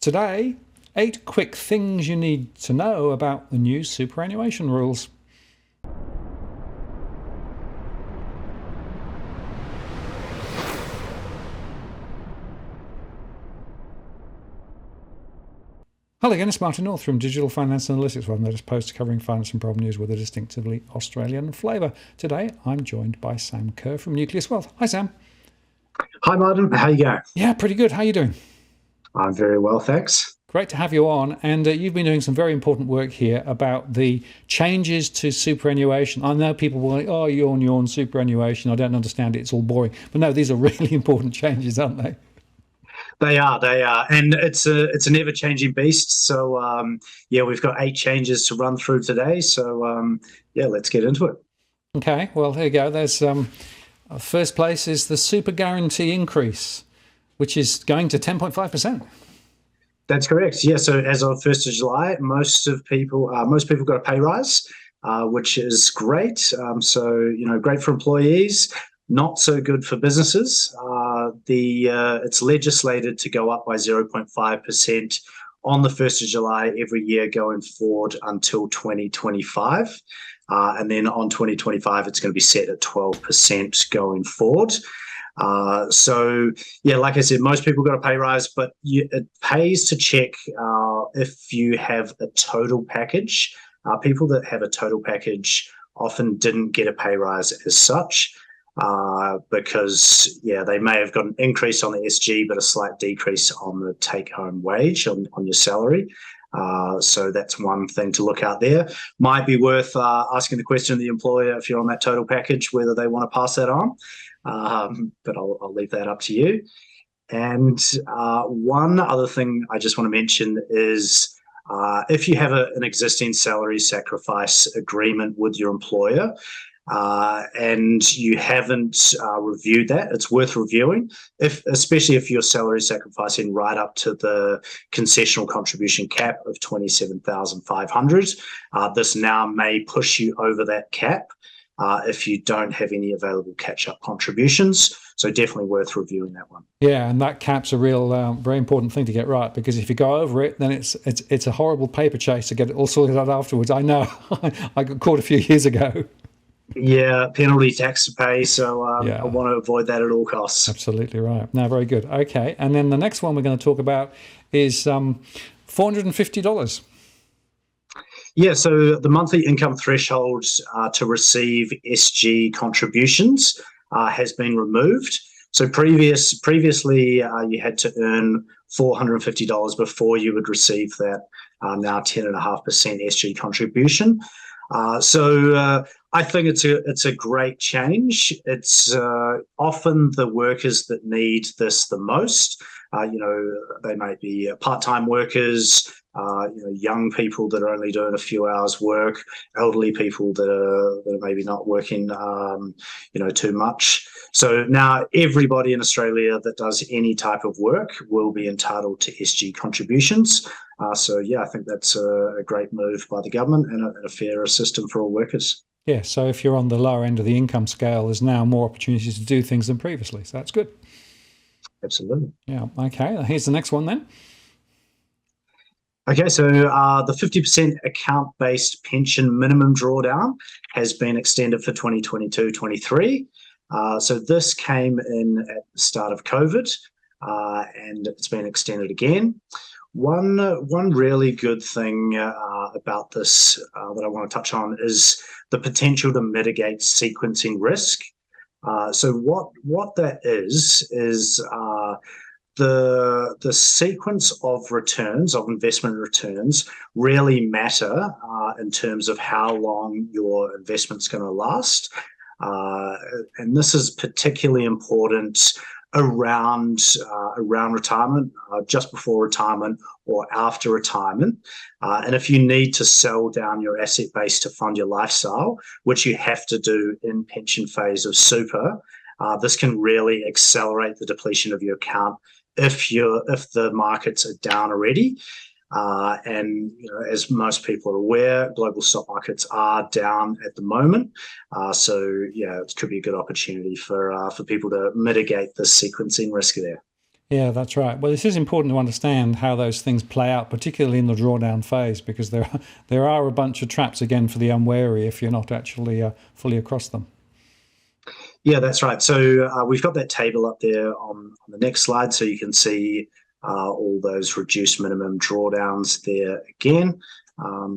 Today, 8 quick things you need to know about the new superannuation rules. Hello again, it's Martin North from Digital Finance Analytics, where I'm the latest post covering finance and problem news with a distinctively Australian flavour. Today, I'm joined by Sam Kerr from Nucleus Wealth. Hi, Sam. Hi, Martin. How you going? Yeah, pretty good. How are you doing? I'm very well, thanks. Great to have you on. And you've been doing some very important work here about the changes to superannuation. I know people will like, oh, yawn, superannuation. I don't understand it. It's all boring. But no, these are really important changes, aren't they? They are, and it's an ever-changing beast. So yeah, we've got 8 changes to run through today. So yeah, let's get into it. Okay, well, there you go. There's first place is the super guarantee increase, which is going to 10.5%. That's correct. Yeah. So as of 1st of July, most people got a pay rise, which is great. So great for employees. Not so good for businesses. It's legislated to go up by 0.5% on the 1st of July every year going forward until 2025. And then on 2025, it's going to be set at 12% going forward. So, yeah, like I said, most people got a pay rise, but it pays to check if you have a total package. People that have a total package often didn't get a pay rise as such. Because, yeah, they may have got an increase on the SG, but a slight decrease on the take-home wage on your salary. So that's one thing to look out there. Might be worth asking the question of the employer if you're on that total package, whether they want to pass that on. But I'll leave that up to you. And one other thing I just want to mention is if you have an existing salary sacrifice agreement with your employer, and you haven't reviewed that, it's worth reviewing, especially if you're salary sacrificing right up to the concessional contribution cap of 27,500. This now may push you over that cap if you don't have any available catch-up contributions. So definitely worth reviewing that one. Yeah, and that cap's a real, very important thing to get right, because if you go over it, then it's a horrible paper chase to get it all sorted out afterwards. I know, I got caught a few years ago. Yeah, penalty tax to pay, so Yeah. I want to avoid that at all costs. Absolutely right. No, very good. Okay, and then the next one we're going to talk about is $450. Yeah, so the monthly income threshold to receive SG contributions has been removed. So previously you had to earn $450 before you would receive that now 10.5% SG contribution. So I think it's a great change. It's often the workers that need this the most. They might be part-time workers, young people that are only doing a few hours work, elderly people that are maybe not working, too much. So now everybody in Australia that does any type of work will be entitled to SG contributions. So yeah, I think that's a great move by the government and a fairer system for all workers. Yeah, so if you're on the lower end of the income scale, there's now more opportunities to do things than previously. So that's good. Absolutely. Yeah, okay. Here's the next one then. Okay, so the 50% account-based pension minimum drawdown has been extended for 2022-23. So this came in at the start of COVID, and it's been extended again. One really good thing about this that I want to touch on is the potential to mitigate sequencing risk. So what that is the sequence of returns, of investment returns, really matter in terms of how long your investment's going to last. And this is particularly important around retirement, just before retirement or after retirement. And if you need to sell down your asset base to fund your lifestyle, which you have to do in pension phase of super, this can really accelerate the depletion of your account if the markets are down already. And as most people are aware, global stock markets are down at the moment. So yeah, it could be a good opportunity for people to mitigate the sequencing risk there. Yeah, that's right. Well, this is important to understand how those things play out, particularly in the drawdown phase, because there are a bunch of traps again for the unwary if you're not actually fully across them. Yeah, that's right. So we've got that table up there on the next slide, so you can see all those reduced minimum drawdowns there again.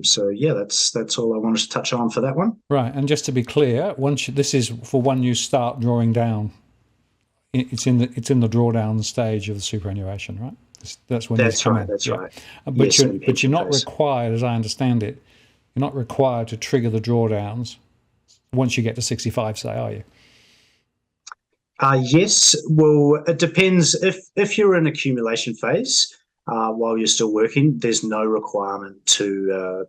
So yeah, that's all I wanted to touch on for that one. Right, and just to be clear, this is for when you start drawing down. It's in the drawdown stage of the superannuation, right? That's when that's come right. in. That's yeah. right. But yes, you're not required, as I understand it, you're not required to trigger the drawdowns once you get to 65, say, are you? Yes. Well, it depends. If you're in accumulation phase while you're still working, there's no requirement to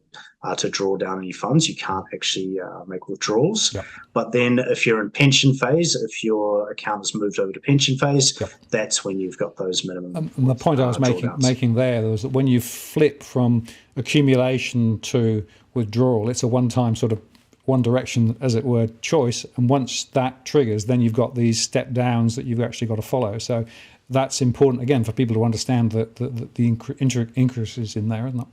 draw down any funds. You can't actually make withdrawals. Yep. But then if you're in pension phase, if your account has moved over to pension phase, yep. that's when you've got those minimum. And the point I was making there was that when you flip from accumulation to withdrawal, it's a one-time sort of one direction, as it were, choice. And once that triggers, then you've got these step downs that you've actually got to follow. So that's important, again, for people to understand that the increases in there, isn't it?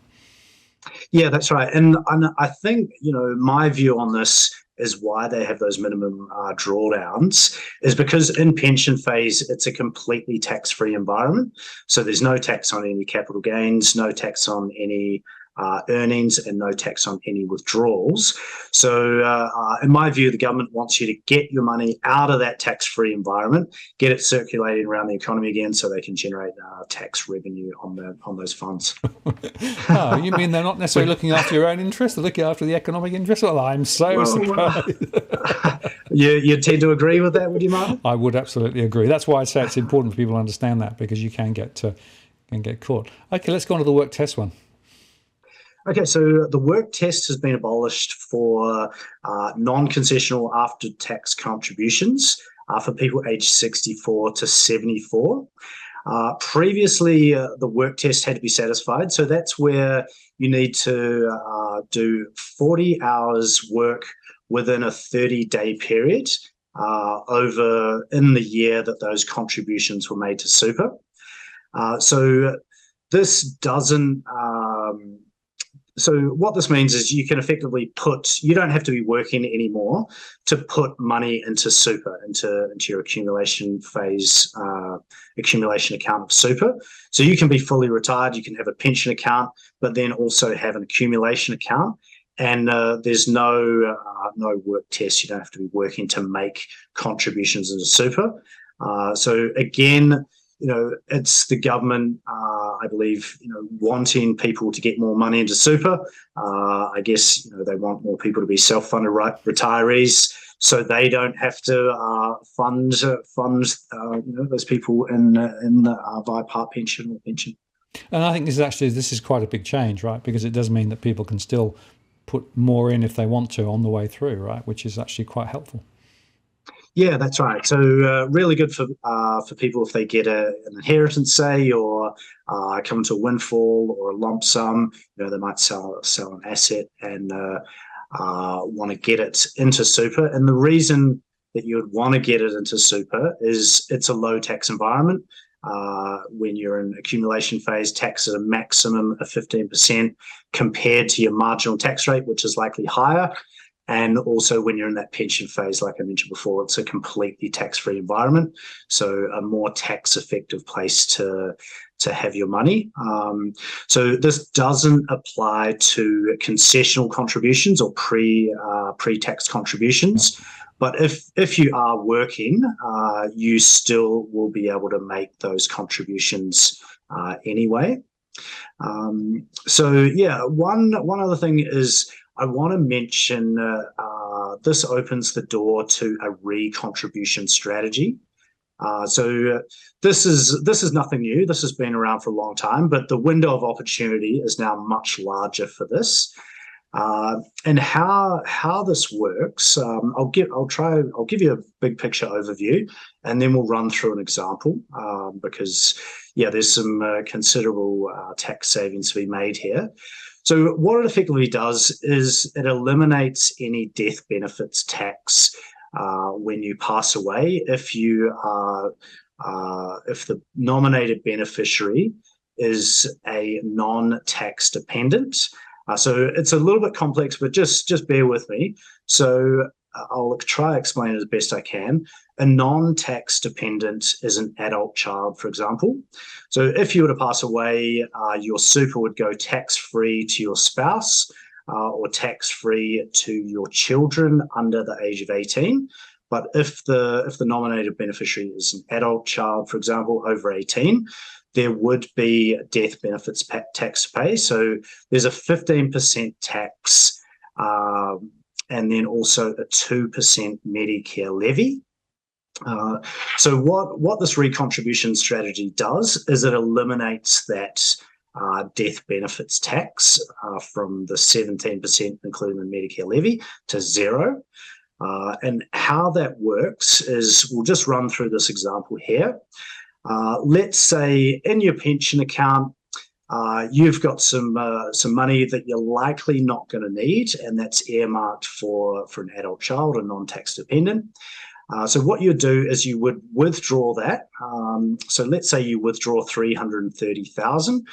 Yeah, that's right. And I think, my view on this is why they have those minimum drawdowns is because in pension phase, it's a completely tax-free environment. So there's no tax on any capital gains, no tax on any earnings, and no tax on any withdrawals. So in my view, the government wants you to get your money out of that tax-free environment, get it circulating around the economy again so they can generate tax revenue on those funds. Oh, you mean they're not necessarily looking after your own interests, they're looking after the economic interest? Well, I'm so surprised. You tend to agree with that, would you, Martin? I would absolutely agree. That's why I say it's important for people to understand that, because you can get caught. Okay, let's go on to the work test one. Okay, so the work test has been abolished for non-concessional after-tax contributions for people aged 64 to 74. Previously, the work test had to be satisfied, so that's where you need to do 40 hours work within a 30-day period over in the year that those contributions were made to super. So this doesn't... So what this means is you can effectively you don't have to be working anymore to put money into super, into your accumulation phase, accumulation account of super. So you can be fully retired, you can have a pension account, but then also have an accumulation account. And there's no work test. You don't have to be working to make contributions into super. So again, it's the government, I believe, wanting people to get more money into super. I guess, they want more people to be self-funded retirees, so they don't have to fund those people in via part pension or pension. And I think this is quite a big change, right? Because it does mean that people can still put more in if they want to on the way through, right? Which is actually quite helpful. Yeah, that's right. So really good for people if they get an inheritance, say, or come into a windfall or a lump sum. They might sell an asset and want to get it into super. And the reason that you would want to get it into super is it's a low tax environment. When you're in accumulation phase, tax at a maximum of 15% compared to your marginal tax rate, which is likely higher. And also when you're in that pension phase, like I mentioned before, it's a completely tax-free environment. So a more tax-effective place to have your money. So this doesn't apply to concessional contributions or pre-tax contributions. But if you are working, you still will be able to make those contributions anyway. So yeah, one other thing is I want to mention this opens the door to a re-contribution strategy. So this is nothing new. This has been around for a long time, but the window of opportunity is now much larger for this. And how this works, I'll give you a big picture overview, and then we'll run through an example because there's some considerable tax savings to be made here. So what it effectively does is it eliminates any death benefits tax when you pass away if you are if the nominated beneficiary is a non-tax dependent. So it's a little bit complex, but just bear with me. So I'll try to explain it as best I can. A non-tax dependent is an adult child, for example. So if you were to pass away, your super would go tax-free to your spouse or tax-free to your children under the age of 18. But if the nominated beneficiary is an adult child, for example, over 18, there would be death benefits tax to pay. So there's a 15% tax and then also a 2% Medicare levy. So what this recontribution strategy does is it eliminates that death benefits tax from the 17%, including the Medicare levy, to zero. And how that works is, we'll just run through this example here. Let's say in your pension account, you've got some money that you're likely not going to need, and that's earmarked for an adult child, a non-tax dependent. So what you do is you would withdraw that. So let's say you withdraw $330,000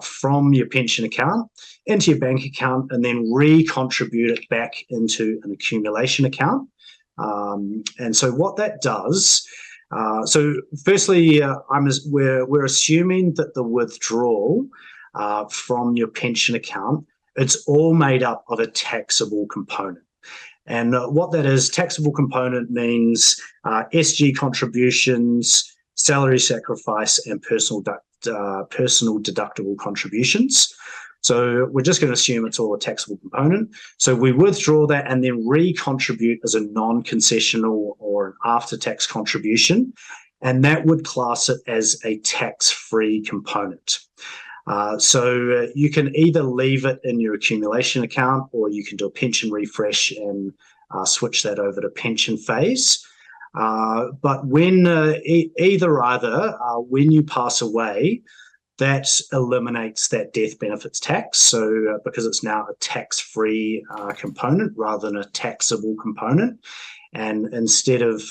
from your pension account into your bank account, and then recontribute it back into an accumulation account. And so what that does, so firstly, we're assuming that the withdrawal from your pension account, it's all made up of a taxable component. And what that is, taxable component means SG contributions, salary sacrifice, and personal deductible contributions. So we're just going to assume it's all a taxable component. So we withdraw that and then recontribute as a non-concessional or an after-tax contribution, and that would class it as a tax-free component. So you can either leave it in your accumulation account, or you can do a pension refresh and switch that over to pension phase. But when when you pass away, that eliminates that death benefits tax. So because it's now a tax-free component rather than a taxable component. And instead of,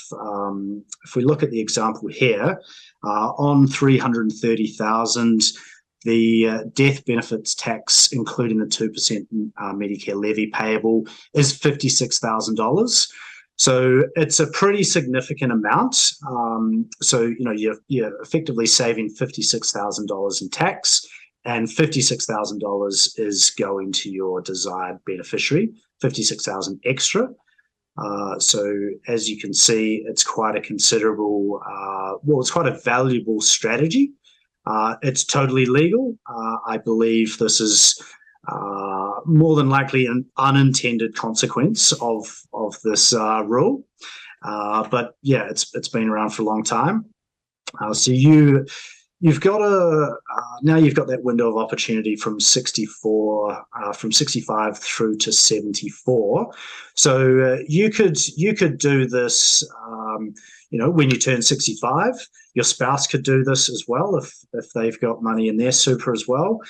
if we look at the example here, on $330,000, the death benefits tax, including the 2% Medicare levy payable, is $56,000. So it's a pretty significant amount. So you're effectively saving $56,000 in tax, and $56,000 is going to your desired beneficiary, $56,000 extra. So as you can see, it's quite a considerable, it's quite a valuable strategy. It's totally legal. I believe this is more than likely an unintended consequence of this rule. But yeah, it's been around for a long time. So you've got now you've got that window of opportunity from 65 through to 74. So you could do this. When you turn 65, your spouse could do this as well if they've got money in their super as well.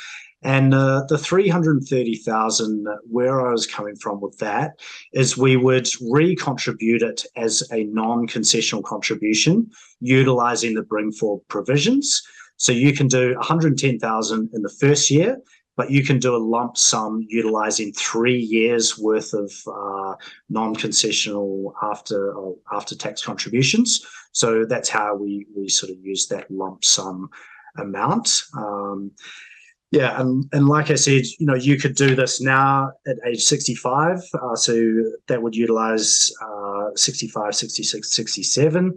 And the $330,000, where I was coming from with that, is we would recontribute it as a non-concessional contribution, utilising the bring forward provisions. So you can do $110,000 in the first year, but you can do a lump sum utilising 3 years worth of non-concessional after-tax contributions. So that's how we sort of use that lump sum amount. Yeah, and like I said, you could do this now at age 65. So that would utilize 65, 66, 67,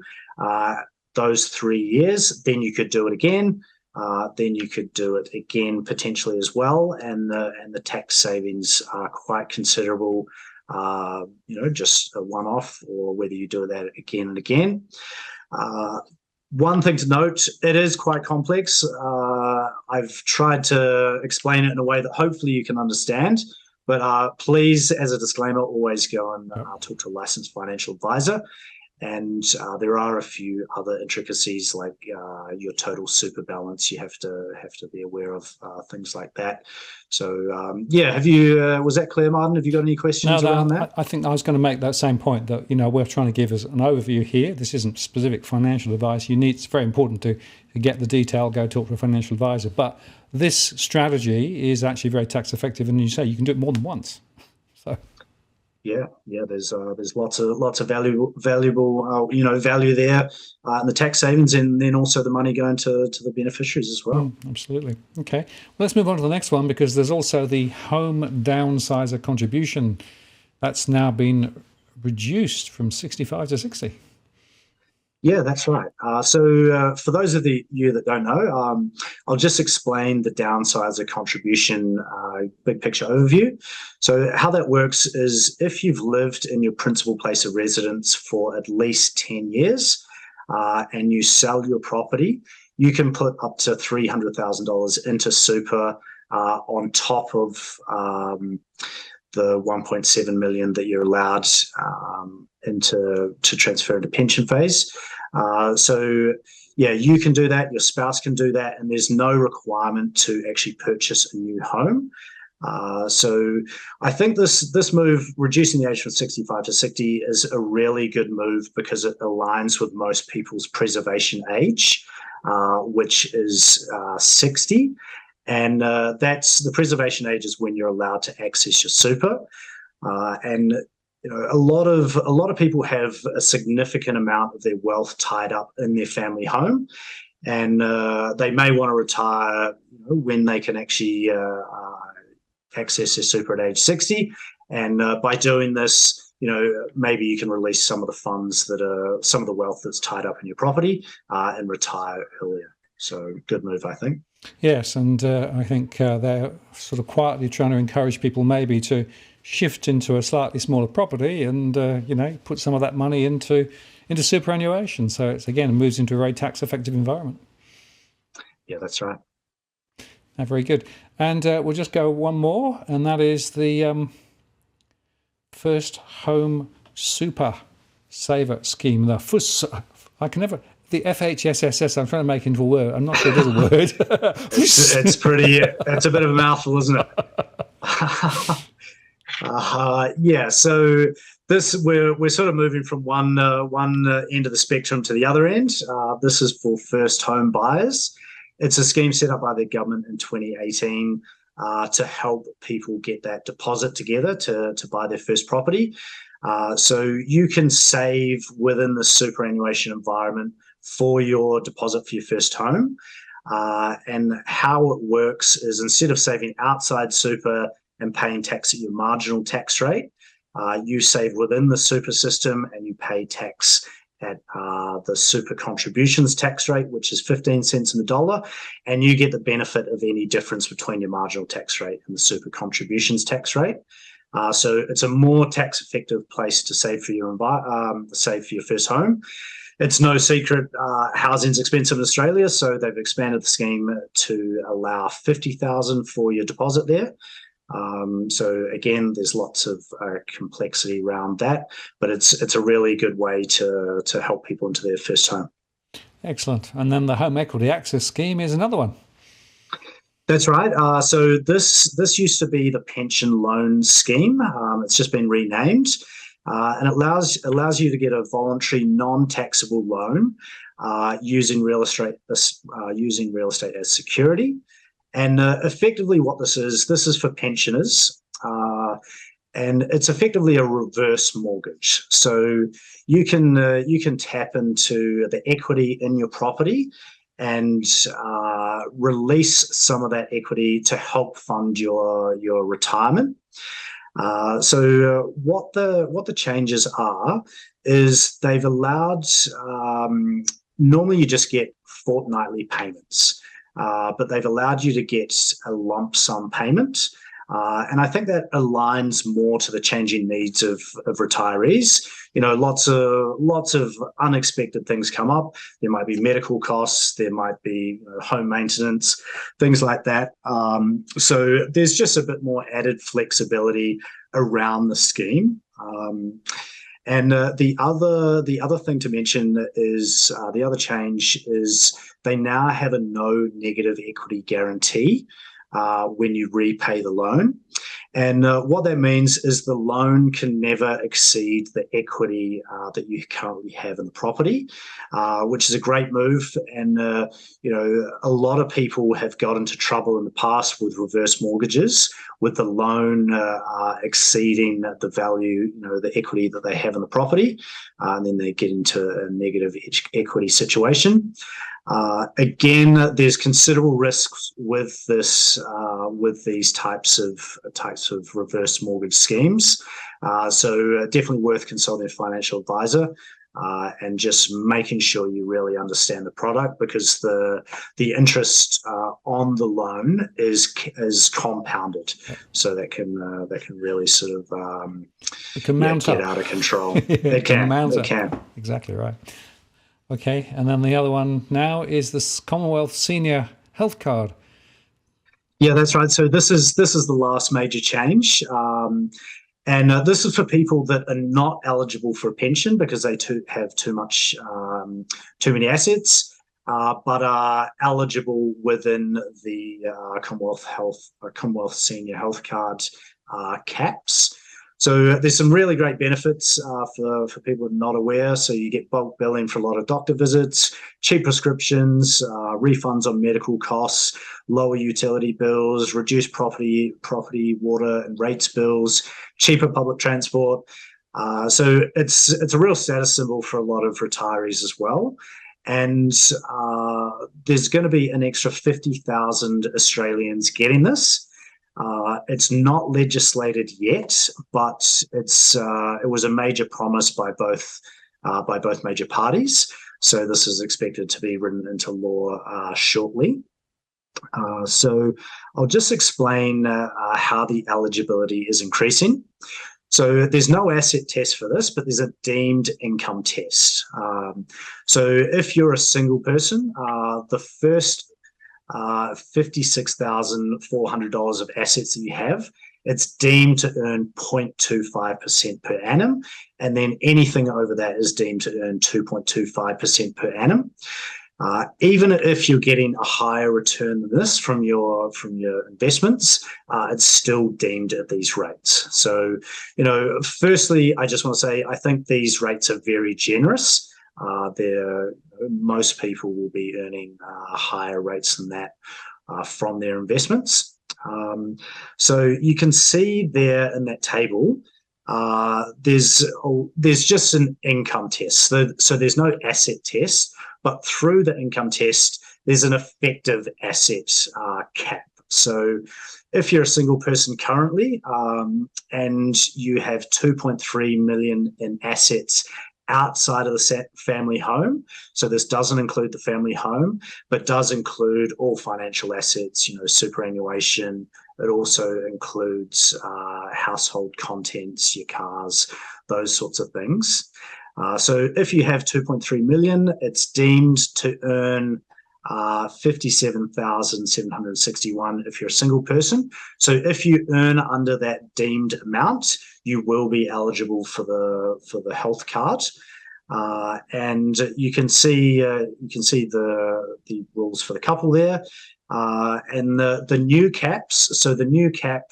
those 3 years. Then you could do it again. Then you could do it again potentially as well. And the tax savings are quite considerable, just a one-off, or whether you do that again and again. One thing to note, it is quite complex. I've tried to explain it in a way that hopefully you can understand, but please, as a disclaimer, always go and talk to a licensed financial advisor. And there are a few other intricacies like your total super balance. You have to be aware of things like that. So have you? Was that clear, Martin? Have you got any questions around that? I think I was going to make that same point, that we're trying to give us an overview here. This isn't specific financial advice. It's very important to get the detail, go talk to a financial advisor. But this strategy is actually very tax effective, and you say you can do it more than once. So. Yeah. There's lots of valuable value there in the tax savings, and then also the money going to the beneficiaries as well. Absolutely. Okay. Well, let's move on to the next one, because there's also the home downsizer contribution that's now been reduced from 65 to 60. Yeah, that's right. So for those of you that don't know, I'll just explain the downsizer contribution big picture overview. So how that works is, if you've lived in your principal place of residence for at least 10 years and you sell your property, you can put up to $300,000 into super on top of the 1.7 million that you're allowed to transfer into pension phase. You can do that, your spouse can do that, and there's no requirement to actually purchase a new home. So I think this move, reducing the age from 65 to 60, is a really good move, because it aligns with most people's preservation age, which is 60. And that's the preservation age is when you're allowed to access your super. And a lot of people have a significant amount of their wealth tied up in their family home, and they may want to retire when they can actually access their super at age 60. And by doing this, maybe you can release some of the funds some of the wealth that's tied up in your property and retire earlier. So good move, I think. Yes, and I think they're sort of quietly trying to encourage people maybe to shift into a slightly smaller property and put some of that money into superannuation. So it moves into a very tax effective environment. Yeah, that's right. Very good. And we'll just go one more, and that is the First Home Super Saver Scheme. The FUS. The FHSSS, I'm trying to make into a word. I'm not sure it is a word. It's a bit of a mouthful, isn't it? So we're sort of moving from one end of the spectrum to the other end. This is for first home buyers. It's a scheme set up by the government in 2018 to help people get that deposit together to buy their first property. So you can save within the superannuation environment for your deposit for your first home. And how it works is, instead of saving outside super and paying tax at your marginal tax rate, you save within the super system and you pay tax at the super contributions tax rate, which is 15 cents in the dollar, and you get the benefit of any difference between your marginal tax rate and the super contributions tax rate. So it's a more tax effective place to save for your first home. It's no secret housing's expensive in Australia, so they've expanded the scheme to allow $50,000 for your deposit there. So again, there's lots of complexity around that, but it's a really good way to help people into their first home. Excellent. And then the Home Equity Access Scheme is another one. That's right. So this used to be the pension loan scheme. It's just been renamed. And it allows you to get a voluntary non-taxable loan using real estate as security. And effectively what this is for pensioners, and it's effectively a reverse mortgage. So you can tap into the equity in your property and release some of that equity to help fund your retirement. So what the changes are is they've allowed, normally you just get fortnightly payments, but they've allowed you to get a lump sum payment. And I think that aligns more to the changing needs of retirees. Lots of unexpected things come up. There might be medical costs, there might be home maintenance, things like that. So there's just a bit more added flexibility around the scheme. And the other thing to mention is the other change is they now have a no negative equity guarantee when you repay the loan. And what that means is the loan can never exceed the equity that you currently have in the property, which is a great move. And, a lot of people have got into trouble in the past with reverse mortgages, with the loan exceeding the value, the equity that they have in the property, and then they get into a negative equity situation. Again, there's considerable risks with this, with these types of reverse mortgage schemes. So definitely worth consulting a financial advisor and just making sure you really understand the product, because the interest on the loan is compounded, so that can really sort of it can mount get up. out of control. It can mount up. It can. Exactly right. Okay, and then the other one now is this Commonwealth Senior Health Card. Yeah, that's right. So this is the last major change, and this is for people that are not eligible for a pension because they have too many assets, but are eligible within the Commonwealth Senior Health Card caps. So there's some really great benefits for people who are not aware. So you get bulk billing for a lot of doctor visits, cheap prescriptions, refunds on medical costs, lower utility bills, reduced property, water and rates bills, cheaper public transport. So it's a real status symbol for a lot of retirees as well. And there's going to be an extra 50,000 Australians getting this. It's not legislated yet, but it was a major promise by both major parties. So this is expected to be written into law shortly. So I'll just explain how the eligibility is increasing. So there's no asset test for this, but there's a deemed income test. So if you're a single person, the first $56,400 of assets that you have, it's deemed to earn 0.25% per annum, and then anything over that is deemed to earn 2.25% per annum. Even if you're getting a higher return than this from your investments, it's still deemed at these rates. So, firstly, I just want to say I think these rates are very generous. Most people will be earning higher rates than that from their investments. So you can see there in that table, there's just an income test. So there's no asset test, but through the income test, there's an effective asset cap. So if you're a single person currently and you have 2.3 million in assets outside of the family home, so this doesn't include the family home, but does include all financial assets, superannuation. It also includes household contents, your cars, those sorts of things. So if you have 2.3 million, it's deemed to earn 57,761 if you're a single person. So if you earn under that deemed amount, you will be eligible for the health card. And you can see the rules for the couple there. And the new caps, so the new cap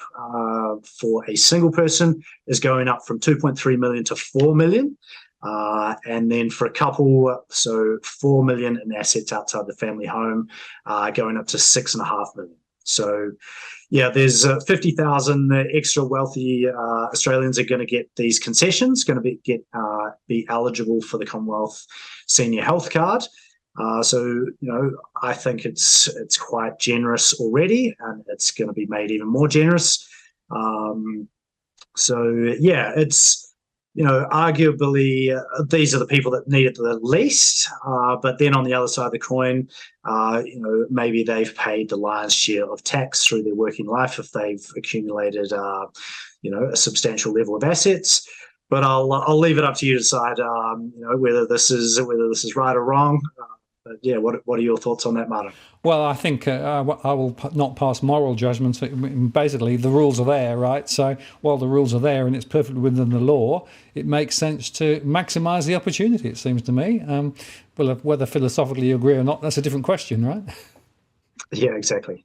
for a single person is going up from 2.3 million to 4 million. And then for a couple, so 4 million in assets outside the family home, going up to 6.5 million. So, yeah, there's 50,000 extra wealthy Australians are going to get these concessions, going to be eligible for the Commonwealth Senior Health Card. So, I think it's quite generous already, and it's going to be made even more generous. So, yeah, it's, arguably these are the people that need it the least. But then on the other side of the coin, maybe they've paid the lion's share of tax through their working life if they've accumulated, a substantial level of assets. But I'll leave it up to you to decide, whether this is right or wrong. yeah, what are your thoughts on that, Martin? Well, I think I will not pass moral judgments. Basically, the rules are there, right? So while the rules are there and it's perfectly within the law, it makes sense to maximise the opportunity, it seems to me. Well, whether philosophically you agree or not, that's a different question, right? Yeah, exactly.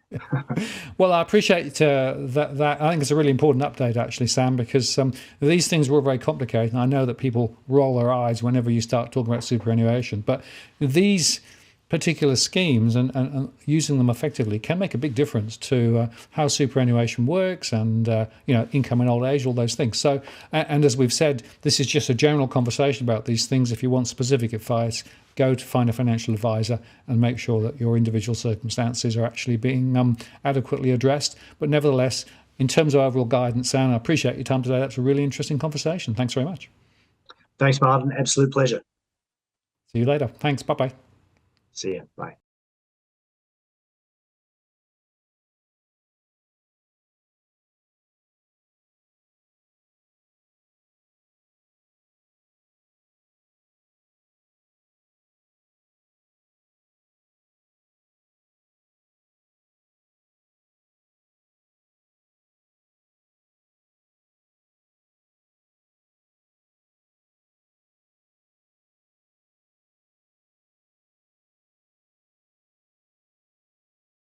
Well, I appreciate that. I think it's a really important update, actually, Sam, because these things were very complicated. And I know that people roll their eyes whenever you start talking about superannuation. But these particular schemes and using them effectively can make a big difference to how superannuation works and income in old age, all those things. So, and as we've said, this is just a general conversation about these things. If you want specific advice, go to find a financial advisor and make sure that your individual circumstances are actually being adequately addressed. But nevertheless, in terms of overall guidance, Sam, I appreciate your time today. That's a really interesting conversation. Thanks very much. Thanks, Martin. Absolute pleasure. See you later. Thanks. Bye-bye. See you. Bye.